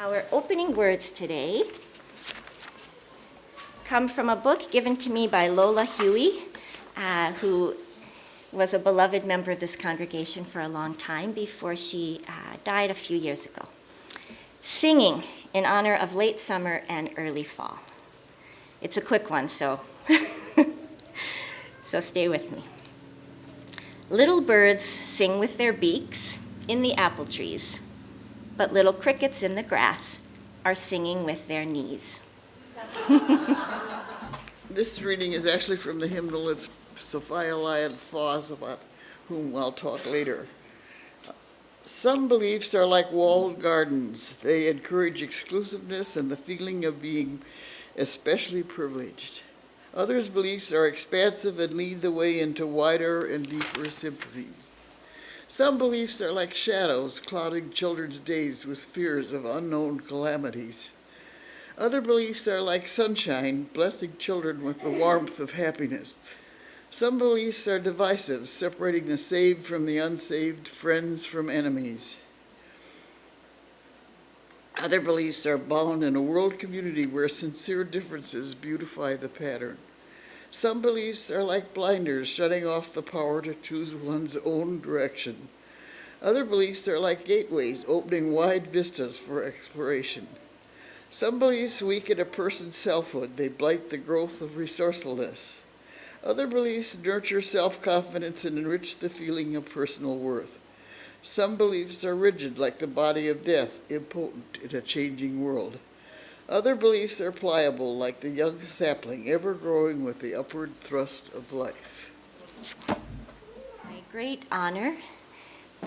Our opening words today come from a book given to me by Lola Huey, who was a beloved member of this congregation for a long time before she died a few years ago. Singing in honor of late summer and early fall. It's a quick one, so stay with me. Little birds sing with their beaks in the apple trees, but little crickets in the grass are singing with their knees. This reading is actually from the hymnal. It's Sophia Lyon Foss, about whom I'll talk later. Some beliefs are like walled gardens. They encourage exclusiveness and the feeling of being especially privileged. Others' beliefs are expansive and lead the way into wider and deeper sympathies. Some beliefs are like shadows clouding children's days with fears of unknown calamities. Other beliefs are like sunshine, blessing children with the warmth of happiness. Some beliefs are divisive, separating the saved from the unsaved, friends from enemies. Other beliefs are bound in a world community where sincere differences beautify the pattern. Some beliefs are like blinders, shutting off the power to choose one's own direction. Other beliefs are like gateways, opening wide vistas for exploration. Some beliefs weaken a person's selfhood. They blight the growth of resourcefulness. Other beliefs nurture self-confidence and enrich the feeling of personal worth. Some beliefs are rigid, like the body of death, impotent in a changing world. Other beliefs are pliable, like the young sapling, ever growing with the upward thrust of life. My great honor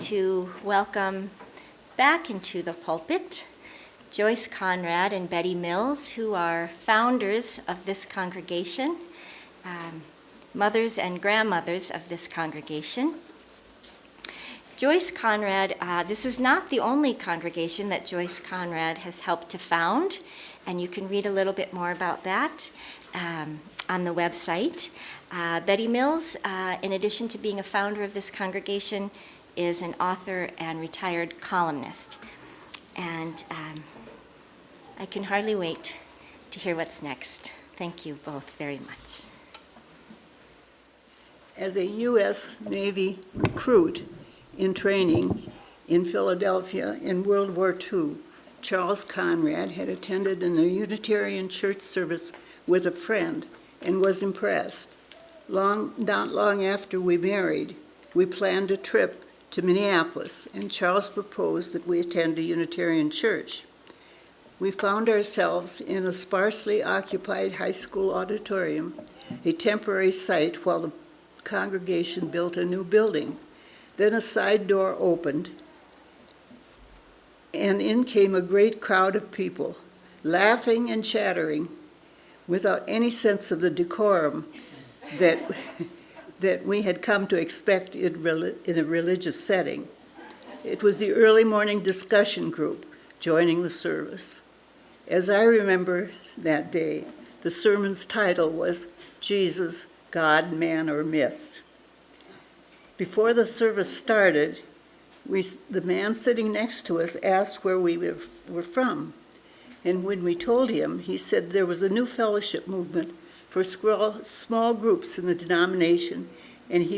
to welcome back into the pulpit Joyce Conrad and Betty Mills, who are founders of this congregation, mothers and grandmothers of this congregation. Joyce Conrad, this is not the only congregation that Joyce Conrad has helped to found, and you can read a little bit more about that on the website. Betty Mills, in addition to being a founder of this congregation, is an author and retired columnist. And I can hardly wait to hear what's next. Thank you both very much. As a U.S. Navy recruit in training in Philadelphia in World War II, Charles Conrad had attended a Unitarian Church service with a friend and was impressed. Not long after we married, we planned a trip to Minneapolis, and Charles proposed that we attend a Unitarian church. We found ourselves in a sparsely occupied high school auditorium, a temporary site while the congregation built a new building. Then a side door opened, and in came a great crowd of people, laughing and chattering without any sense of the decorum that we had come to expect in a religious setting. It was the early morning discussion group joining the service. As I remember that day, the sermon's title was Jesus, God, Man, or Myth. Before the service started, the man sitting next to us asked where we were from. And when we told him, he said there was a new fellowship movement for small groups in the denomination, and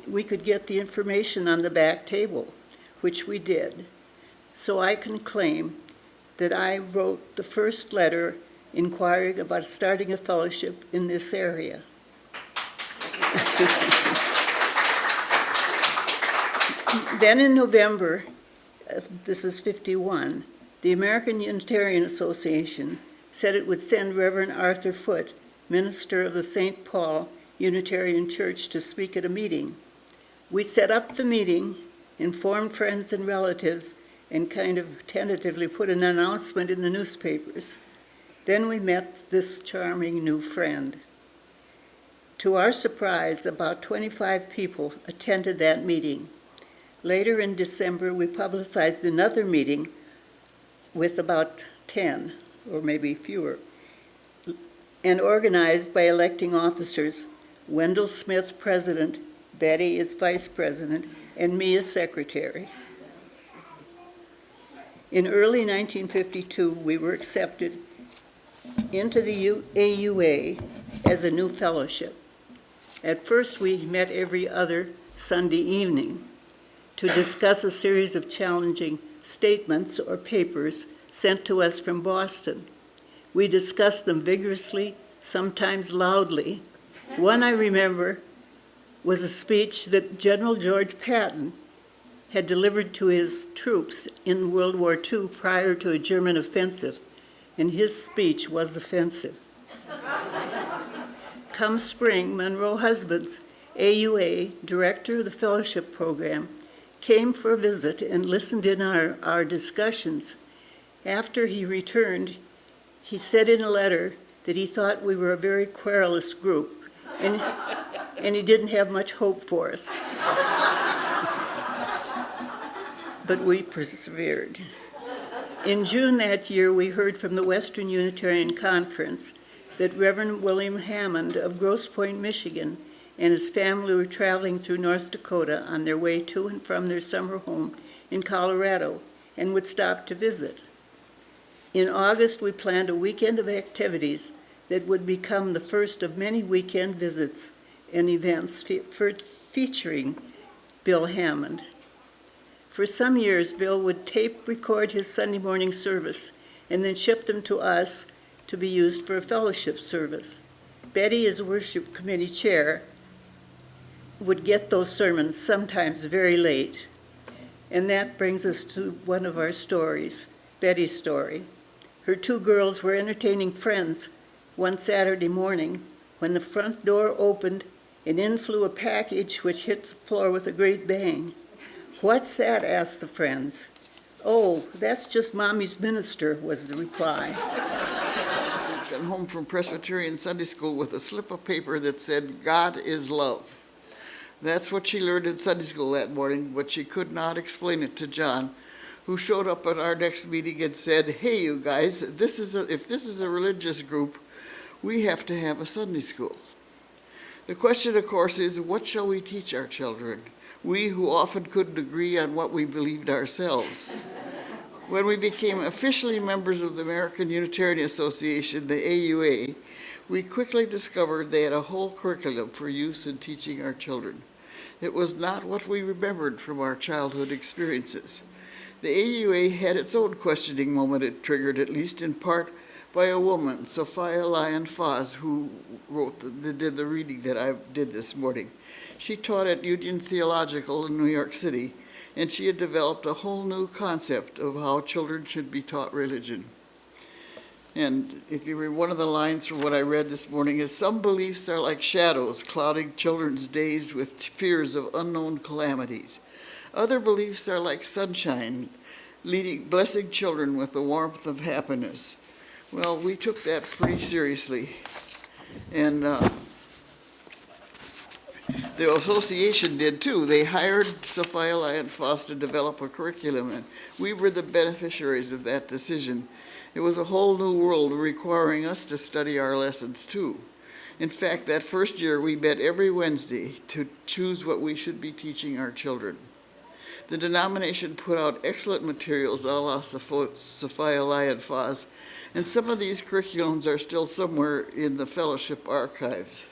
we could get the information on the back table, which we did. So I can claim that I wrote the first letter inquiring about starting a fellowship in this area. Then in November, this is 51, the American Unitarian Association said it would send Reverend Arthur Foote, minister of the St. Paul Unitarian Church, to speak at a meeting. We set up the meeting, informed friends and relatives, and kind of tentatively put an announcement in the newspapers. Then we met this charming new friend. To our surprise, about 25 people attended that meeting. Later in December, we publicized another meeting with about 10, or maybe fewer, and organized by electing officers, Wendell Smith president, Betty is vice president, and me as secretary. In early 1952, we were accepted into the AUA as a new fellowship. At first, we met every other Sunday evening to discuss a series of challenging statements or papers sent to us from Boston. We discussed them vigorously, sometimes loudly. One I remember was a speech that General George Patton had delivered to his troops in World War II prior to a German offensive, and his speech was offensive. Come spring, Monroe Husbands, AUA, director of the fellowship program, came for a visit and listened in on our discussions. After he returned, he said in a letter that he thought we were a very querulous group, and he didn't have much hope for us. But we persevered. In June that year, we heard from the Western Unitarian Conference that Reverend William Hammond of Grosse Pointe, Michigan, and his family were traveling through North Dakota on their way to and from their summer home in Colorado and would stop to visit. In August, we planned a weekend of activities that would become the first of many weekend visits and events featuring Bill Hammond. For some years, Bill would tape record his Sunday morning service and then ship them to us to be used for a fellowship service. Betty, as worship committee chair, would get those sermons sometimes very late. And that brings us to one of our stories, Betty's story. Her two girls were entertaining friends one Saturday morning when the front door opened and in flew a package which hit the floor with a great bang. "What's that?" asked the friends. "Oh, that's just Mommy's minister," was the reply. She'd come home from Presbyterian Sunday School with a slip of paper that said, "God is love." That's what she learned in Sunday school that morning, but she could not explain it to John, who showed up at our next meeting and said, "Hey, you guys, if this is a religious group, we have to have a Sunday school." The question, of course, is what shall we teach our children? We who often couldn't agree on what we believed ourselves. When we became officially members of the American Unitarian Association, the AUA, we quickly discovered they had a whole curriculum for use in teaching our children. It was not what we remembered from our childhood experiences. The AUA had its own questioning moment, it triggered at least in part by a woman, Sophia Lyon Foss, who did the reading that I did this morning. She taught at Union Theological in New York City, and she had developed a whole new concept of how children should be taught religion. And if you read one of the lines from what I read this morning is, "Some beliefs are like shadows clouding children's days with fears of unknown calamities. Other beliefs are like sunshine, blessing children with the warmth of happiness." Well, we took that pretty seriously. And the association did too. They hired Sophia Lyon Foss to develop a curriculum, and we were the beneficiaries of that decision. It was a whole new world requiring us to study our lessons too. In fact, that first year we met every Wednesday to choose what we should be teaching our children. The denomination put out excellent materials a la Sophia Lyon Foss, and some of these curriculums are still somewhere in the fellowship archives.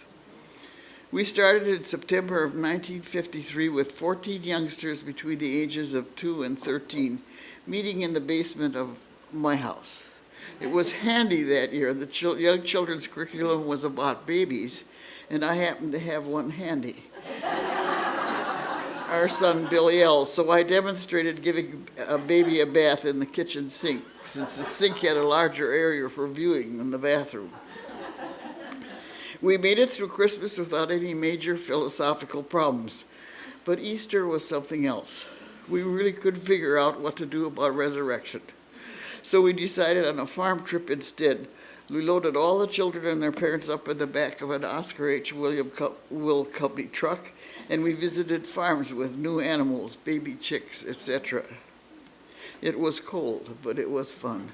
We started in September of 1953 with 14 youngsters between the ages of 2 and 13, meeting in the basement of my house. It was handy that year. The young children's curriculum was about babies, and I happened to have one handy. Our son, Billy L., so I demonstrated giving a baby a bath in the kitchen sink, since the sink had a larger area for viewing than the bathroom. We made it through Christmas without any major philosophical problems, but Easter was something else. We really couldn't figure out what to do about resurrection. So we decided on a farm trip instead. We loaded all the children and their parents up in the back of an Oscar H. Will Company truck, and we visited farms with new animals, baby chicks, etc. It was cold, but it was fun.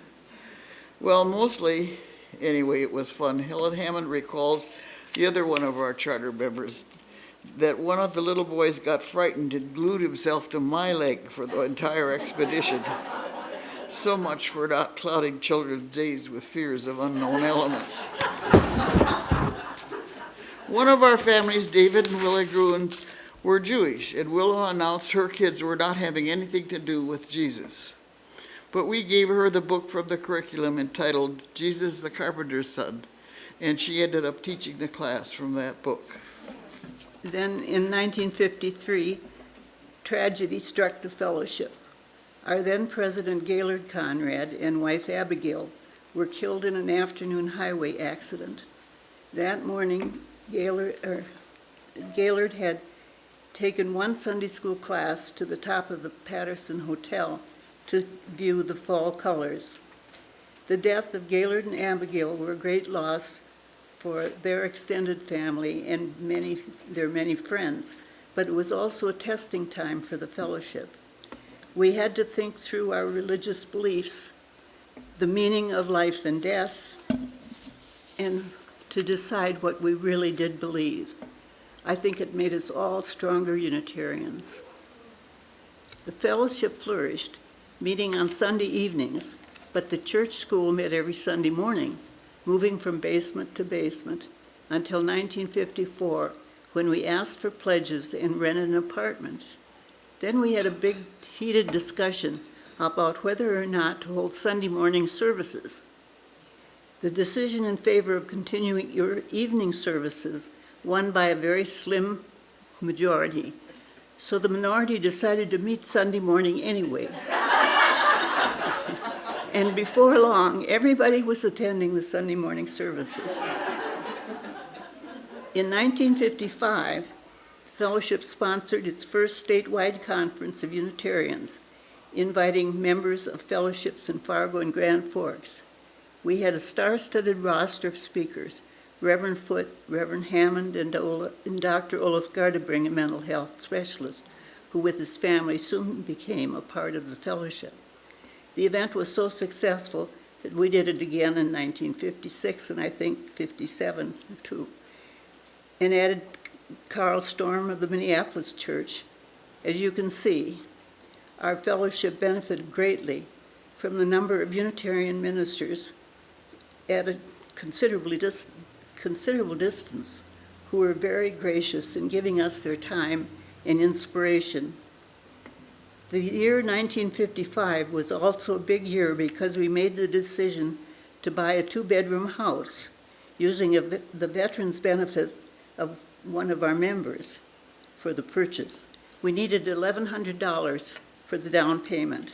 Well, mostly, anyway, it was fun. Helen Hammond recalls, the other one of our charter members, that one of the little boys got frightened and glued himself to my leg for the entire expedition. So much for not clouding children's days with fears of unknown elements. One of our families, David and Willa Gruen, were Jewish, and Willa announced her kids were not having anything to do with Jesus. But we gave her the book from the curriculum entitled Jesus the Carpenter's Son, and she ended up teaching the class from that book. Then in 1953, tragedy struck the fellowship. Our then President Gaylord Conrad and wife Abigail were killed in an afternoon highway accident. That morning, Gaylord had taken one Sunday school class to the top of the Patterson Hotel to view the fall colors. The death of Gaylord and Abigail were a great loss for their extended family and their many friends, but it was also a testing time for the fellowship. We had to think through our religious beliefs, the meaning of life and death, and to decide what we really did believe. I think it made us all stronger Unitarians. The fellowship flourished, meeting on Sunday evenings, but the church school met every Sunday morning, moving from basement to basement until 1954, when we asked for pledges and rented an apartment. Then we had a big, heated discussion about whether or not to hold Sunday morning services. The decision in favor of continuing your evening services won by a very slim majority, so the minority decided to meet Sunday morning anyway. And before long, everybody was attending the Sunday morning services. In 1955, the fellowship sponsored its first statewide conference of Unitarians, inviting members of fellowships in Fargo and Grand Forks. We had a star-studded roster of speakers: Reverend Foote, Reverend Hammond, and Dr. Olaf Gardebring, a mental health specialist, who with his family soon became a part of the fellowship. The event was so successful that we did it again in 1956, and I think 57 too, and added Carl Storm of the Minneapolis Church. As you can see, our fellowship benefited greatly from the number of Unitarian ministers at a considerable distance who were very gracious in giving us their time and inspiration. The year 1955 was also a big year because we made the decision to buy a 2-bedroom house using the veterans benefit of one of our members for the purchase. We needed $1,100 for the down payment.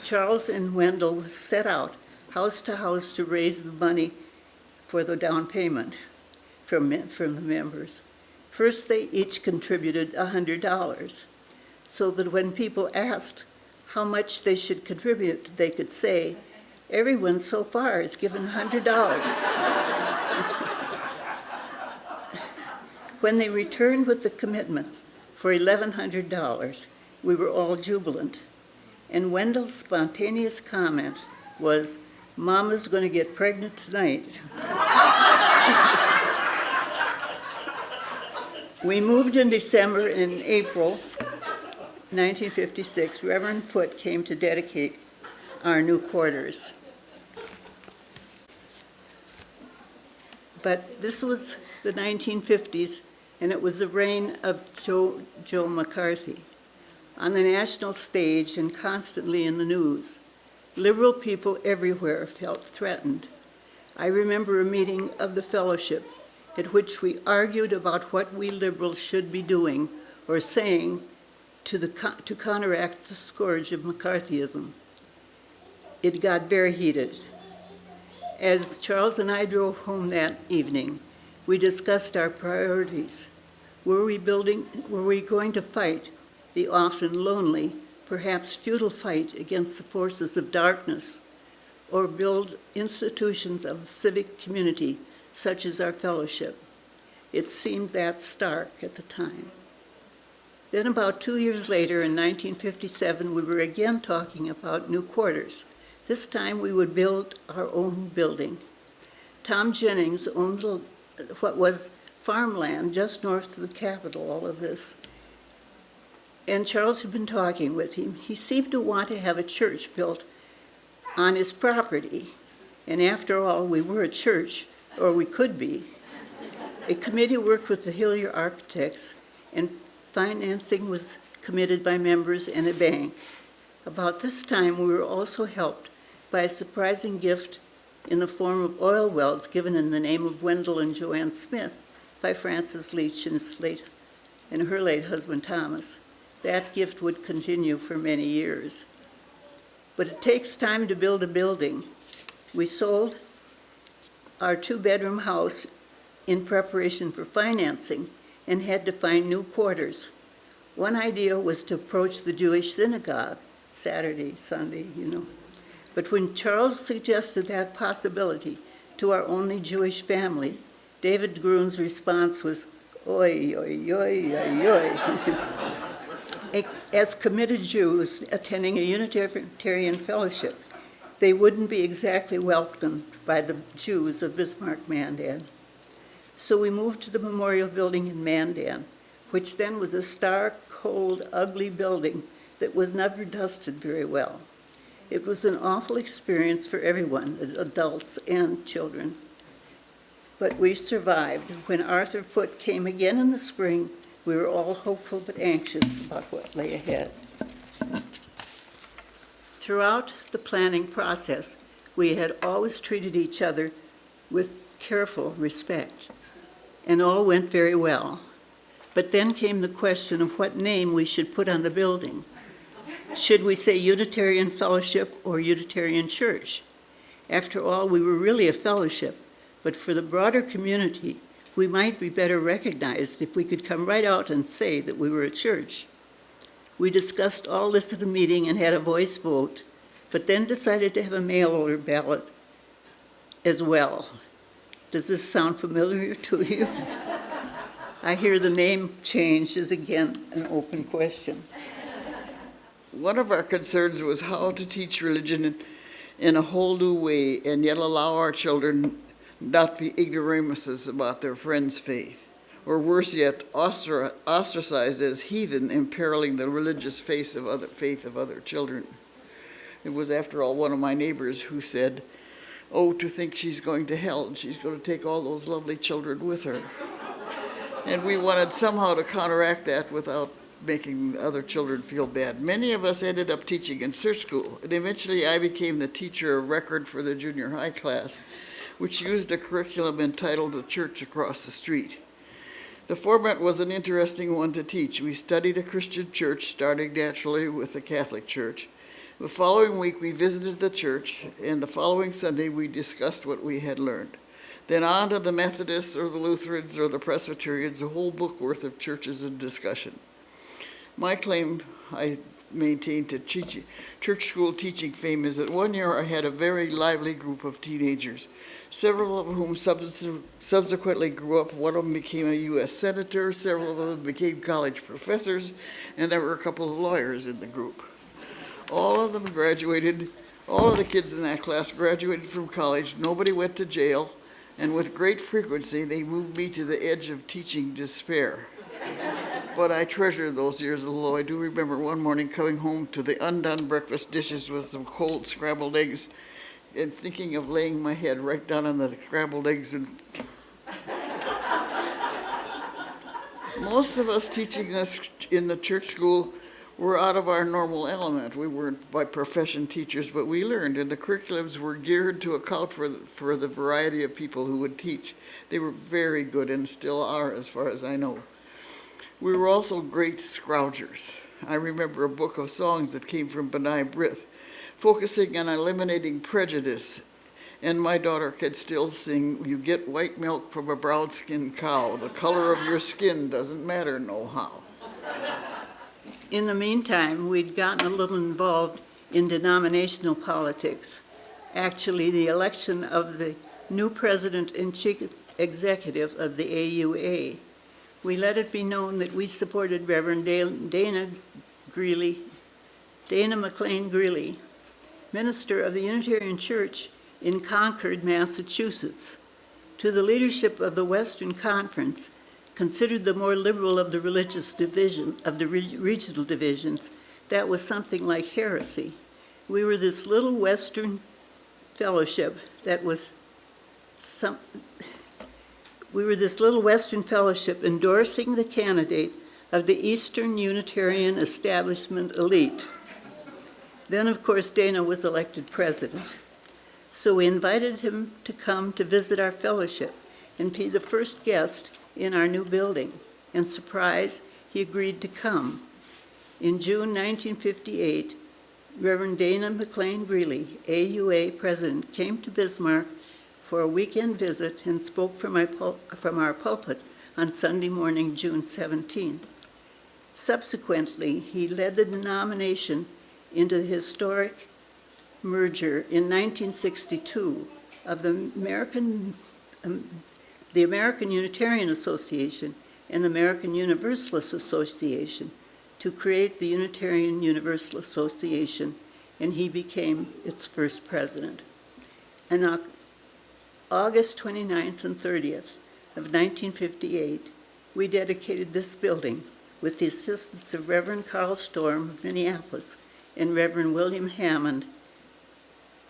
Charles and Wendell set out house to house to raise the money for the down payment from the members. First, they each contributed $100, so that when people asked how much they should contribute, they could say, "Everyone so far has given $100. When they returned with the commitments for $1,100, we were all jubilant. And Wendell's spontaneous comment was, "Mama's going to get pregnant tonight." We moved in December, and in April 1956, Reverend Foote came to dedicate our new quarters. But this was the 1950s, and it was the reign of Joe McCarthy. On the national stage and constantly in the news, liberal people everywhere felt threatened. I remember a meeting of the fellowship at which we argued about what we liberals should be doing or saying to counteract the scourge of McCarthyism. It got very heated. As Charles and I drove home that evening, we discussed our priorities. Were we going to fight the often lonely, perhaps futile fight against the forces of darkness, or build institutions of civic community such as our fellowship? It seemed that stark at the time. Then about 2 years later, in 1957, we were again talking about new quarters. This time we would build our own building. Tom Jennings owned what was farmland just north of the Capitol, all of this. And Charles had been talking with him. He seemed to want to have a church built on his property. And after all, we were a church, or we could be. A committee worked with the Hillier architects, and financing was committed by members and a bank. About this time, we were also helped by a surprising gift in the form of oil wells given in the name of Wendell and Joanne Smith by Frances Leach and her late husband Thomas. That gift would continue for many years. But it takes time to build a building. We sold our two-bedroom house in preparation for financing and had to find new quarters. One idea was to approach the Jewish synagogue, Saturday, Sunday, But when Charles suggested that possibility to our only Jewish family, David Gruhn's response was, "Oi, oi, oi, oi, oi." As committed Jews attending a Unitarian fellowship, they wouldn't be exactly welcomed by the Jews of Bismarck, Mandan. So we moved to the Memorial Building in Mandan, which then was a stark, cold, ugly building that was never dusted very well. It was an awful experience for everyone, adults and children. But we survived. When Arthur Foote came again in the spring, we were all hopeful but anxious about what lay ahead. Throughout the planning process, we had always treated each other with careful respect, and all went very well. But then came the question of what name we should put on the building. Should we say Unitarian Fellowship or Unitarian Church? After all, we were really a fellowship, but for the broader community, we might be better recognized if we could come right out and say that we were a church. We discussed all this at a meeting and had a voice vote, but then decided to have a mail-order ballot as well. Does this sound familiar to you? I hear the name change is again an open question. One of our concerns was how to teach religion in a whole new way and yet allow our children not be ignoramuses about their friends' faith, or worse yet, ostracized as heathen, imperiling the religious faith of other children. It was, after all, one of my neighbors who said, "Oh, to think she's going to hell, and she's going to take all those lovely children with her." And we wanted somehow to counteract that without making the other children feel bad. Many of us ended up teaching in church school, and eventually I became the teacher of record for the junior high class, which used a curriculum entitled The Church Across the Street. The format was an interesting one to teach. We studied a Christian church, starting naturally with the Catholic Church. The following week we visited the church, and the following Sunday we discussed what we had learned. Then on to the Methodists or the Lutherans or the Presbyterians, a whole book worth of churches in discussion. My claim I maintain to church school teaching fame is that one year I had a very lively group of teenagers, several of whom subsequently grew up. One of them became a U.S. senator, several of them became college professors, and there were a couple of lawyers in the group. All of them graduated, all of the kids in that class graduated from college. Nobody went to jail, and with great frequency they moved me to the edge of teaching despair. But I treasure those years, although I do remember one morning coming home to the undone breakfast dishes with some cold scrambled eggs and thinking of laying my head right down on the scrambled eggs. And most of us teaching this in the church school were out of our normal element. We weren't by profession teachers, but we learned, and the curriculums were geared to account for the variety of people who would teach. They were very good and still are, as far as I know. We were also great scroungers. I remember a book of songs that came from Benai Brith, focusing on eliminating prejudice, and my daughter could still sing, "You get white milk from a brown-skinned cow. The color of your skin doesn't matter no how." In the meantime, we'd gotten a little involved in denominational politics. Actually, the election of the new president and chief executive of the AUA. We let it be known that we supported Reverend Dana McLean Greeley, minister of the Unitarian Church in Concord, Massachusetts. To the leadership of the Western Conference, considered the more liberal of the religious division, of the regional divisions, that was something like heresy. We were this little Western fellowship that was we were this little Western fellowship endorsing the candidate of the Eastern Unitarian establishment elite. Then, of course, Dana was elected president. So we invited him to come to visit our fellowship and be the first guest in our new building. And surprise, he agreed to come. In June 1958, Reverend Dana McLean Greeley, AUA president, came to Bismarck for a weekend visit and spoke from our pulpit on Sunday morning, June 17. Subsequently, he led the denomination into the historic merger in 1962 of the American Unitarian Association and the American Universalist Association to create the Unitarian Universalist Association, and he became its first president. And on August 29th and 30th of 1958, we dedicated this building with the assistance of Reverend Carl Storm of Minneapolis and Reverend William Hammond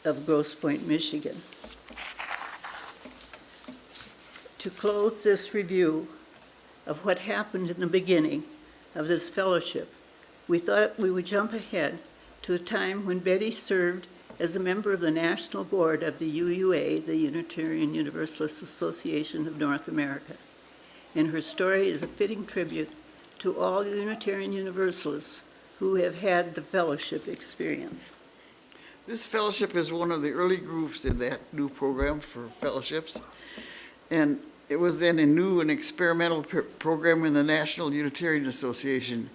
of Grosse Pointe, Michigan. To close this review of what happened in the beginning of this fellowship, we thought we would jump ahead to a time when Betty served as a member of the National Board of the UUA, the Unitarian Universalist Association of North America. And her story is a fitting tribute to all Unitarian Universalists who have had the fellowship experience. This fellowship is one of the early groups in that new program for fellowships. And it was then a new and experimental program in the National Unitarian Association.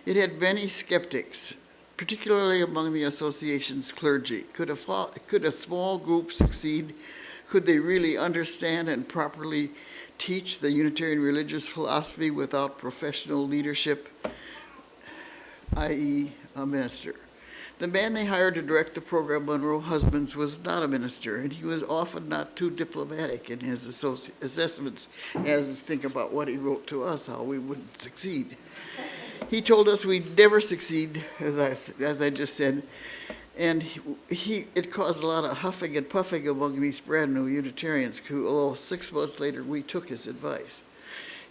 It had many skeptics, particularly among the association's clergy. Could a small group succeed? Could they really understand and properly teach the Unitarian religious philosophy without professional leadership, i.e. a minister? The man they hired to direct the program, Monroe Husbands, was not a minister, and he was often not too diplomatic in his assessments as think about what he wrote to us, how we wouldn't succeed. He told us we'd never succeed, as I just said, and it caused a lot of huffing and puffing among these brand new Unitarians, who, although 6 months later, we took his advice.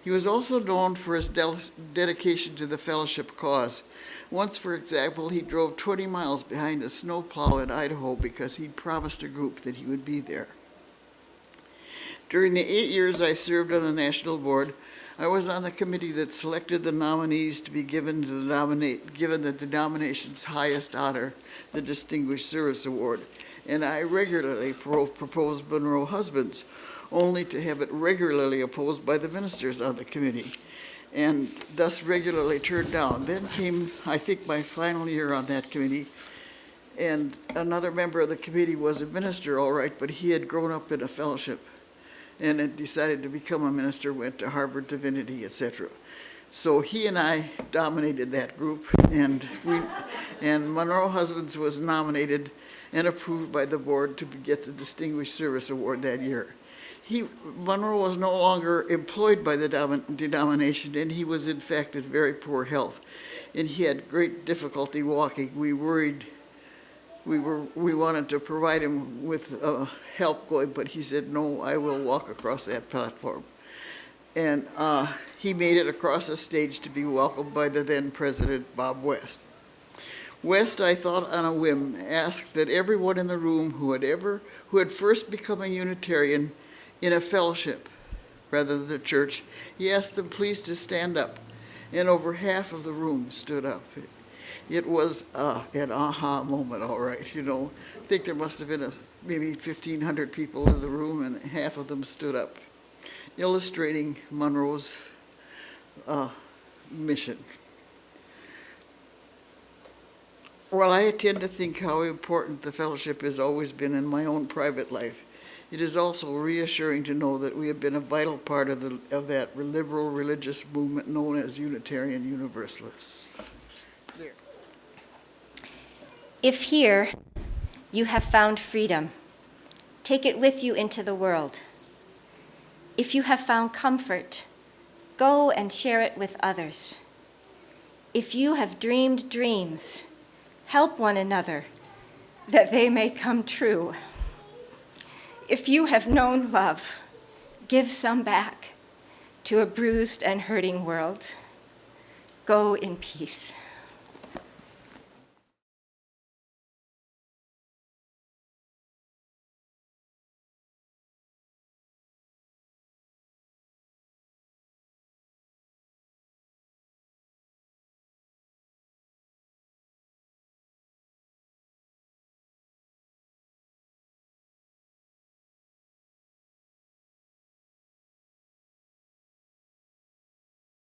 He was also known for his dedication to the fellowship cause. Once, for example, he drove 20 miles behind a snowplow in Idaho because he'd promised a group that he would be there. During the 8 years I served on the National Board, I was on the committee that selected the nominees to be given the denomination's highest honor, the Distinguished Service Award, and I regularly proposed Monroe Husbands, only to have it regularly opposed by the ministers on the committee, and thus regularly turned down. Then came, I think, my final year on that committee, and another member of the committee was a minister, all right, but he had grown up in a fellowship and had decided to become a minister, went to Harvard Divinity, etc. So he and I dominated that group, and Monroe Husbands was nominated and approved by the board to get the Distinguished Service Award that year. Monroe was no longer employed by the denomination, and he was in fact in very poor health, and he had great difficulty walking. We worried, we wanted to provide him with help going, but he said, "No, I will walk across that platform." And he made it across the stage to be welcomed by the then president, Bob West. West, I thought on a whim, asked that everyone in the room who had first become a Unitarian in a fellowship rather than a church, he asked them please to stand up, and over half of the room stood up. It was an aha moment, all right, you know. I think there must have been maybe 1,500 people in the room, and half of them stood up, illustrating Monroe's mission. While I tend to think how important the fellowship has always been in my own private life, it is also reassuring to know that we have been a vital part of that liberal religious movement known as Unitarian Universalists. There. If here you have found freedom, take it with you into the world. If you have found comfort, go and share it with others. If you have dreamed dreams, help one another that they may come true. If you have known love, give some back to a bruised and hurting world. Go in peace.